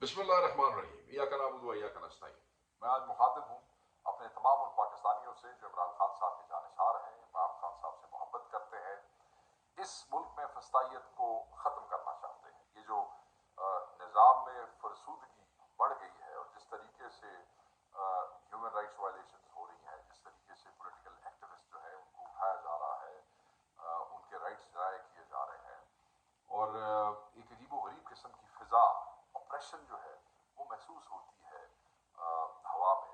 बिस्मिल्लाहिर्रहमानिर्रहीम इय्याका नअबुदु व इय्याका नस्तईन। मैं आज मुखातिब हूँ अपने तमाम उन पाकिस्तानियों से जो इमरान खान साहब के जानसार हैं, इमरान खान साहब से मोहब्बत करते हैं, इस मुल्क में फस्तायत को ख़त्म करना चाहते हैं। ये जो निज़ाम में फरसूदगी बढ़ गई है और जिस तरीके से ह्यूमन राइट्स वायलेशन हो रही हैं, जिस तरीके से पॉलिटिकल एक्टिविस्ट जो है उनको उठाया जा रहा है, उनके राइट्स ज़ाया किए जा रहे हैं और एक अजीब व गरीब किस्म की फ़िज़ा ऑपरेशन जो है वो महसूस होती है हवा में,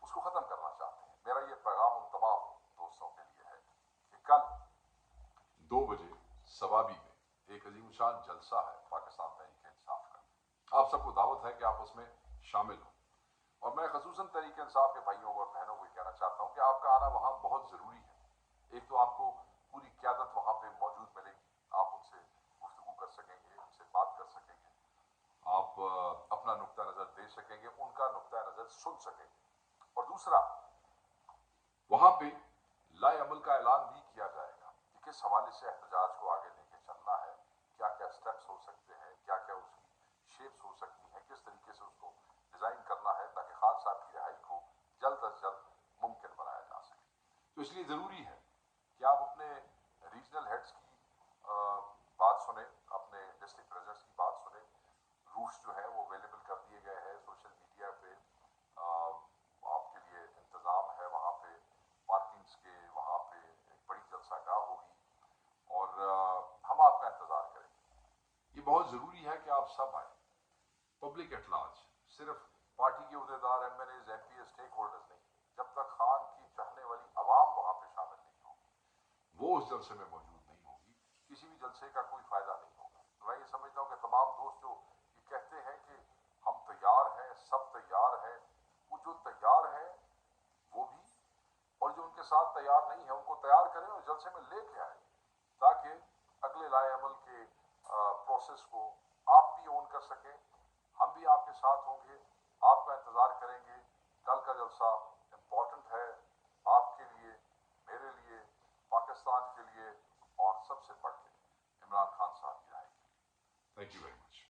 उसको ख़त्म करना चाहते हैं। मेरा ये पैगाम उन तमाम दोस्तों के लिए है कि कल 2 बजे सवाबी में एक अजीम शान जलसा है पाकिस्तान तहरीक इंसाफ का। आप सबको दावत है कि आप उसमें शामिल हों और मैं खसूसन तहरीक इंसाफ के भाइयों और बहनों को कहना चाहता हूँ कि आपका आना वहाँ बहुत ज़रूरी है। एक तो आपको पूरी क़यादत वहाँ पे मौजूद मिलेगी, आप उनसे गुफ्तगू कर सकेंगे, उनसे बात कर सकेंगे, आप अपना नुक्ता नज़र दे सकेंगे, उनका नुक्ता नज़र सुन सकेंगे। और दूसरा, वहाँ पे लाए अमल का ऐलान भी किया जाएगा कि किस हवाले से एहतजाज को आगे लेके चलना है, क्या क्या स्टेप्स हो सकते हैं, क्या क्या उसकी शेप्स हो सकती हैं, किस तरीके से उसको डिज़ाइन करना है ताकि खान साहब की रिहाई को जल्द अज जल्द मुमकिन बनाया जा सके। तो इसलिए ज़रूरी है कि आप अपने रीजनल हेड्स की बात सुने, अपने डिस्ट्रिक्ट प्रेसिडेंट्स की बात सुने। रूट्स जो है वो अवेलेबल कर दिए गए हैं सोशल मीडिया पे, आपके लिए इंतज़ाम है वहाँ पे पार्किंग्स के, वहाँ पे एक बड़ी जलसागाह होगी और हम आपका इंतज़ार करेंगे। ये बहुत ज़रूरी है कि आप सब आए, पब्लिक एट लार्ज, सिर्फ पार्टी के अहदेदार, एमएलएज, एमपी, स्टेक होल्डर्स नहीं। जब तक खान की चाहने वाली आवाम वहाँ पे शामिल नहीं होगी, वो उस जलसे में मौजूद नहीं होगी, किसी भी जलसे का कोई फ़ायदा नहीं होगा। तो मैं ये समझता हूँ कि तमाम दोस्त जो ये कहते हैं कि हम तैयार हैं, सब तैयार हैं, वो जो तैयार हैं वो भी, और जो उनके साथ तैयार नहीं है उनको तैयार करें और जलसे में लेके आए ताकि अगले लाए अमल के प्रोसेस को आप भी ओन कर सकें, हम भी आपके साथ होंगे, आपका इंतज़ार करेंगे। कल का जलसा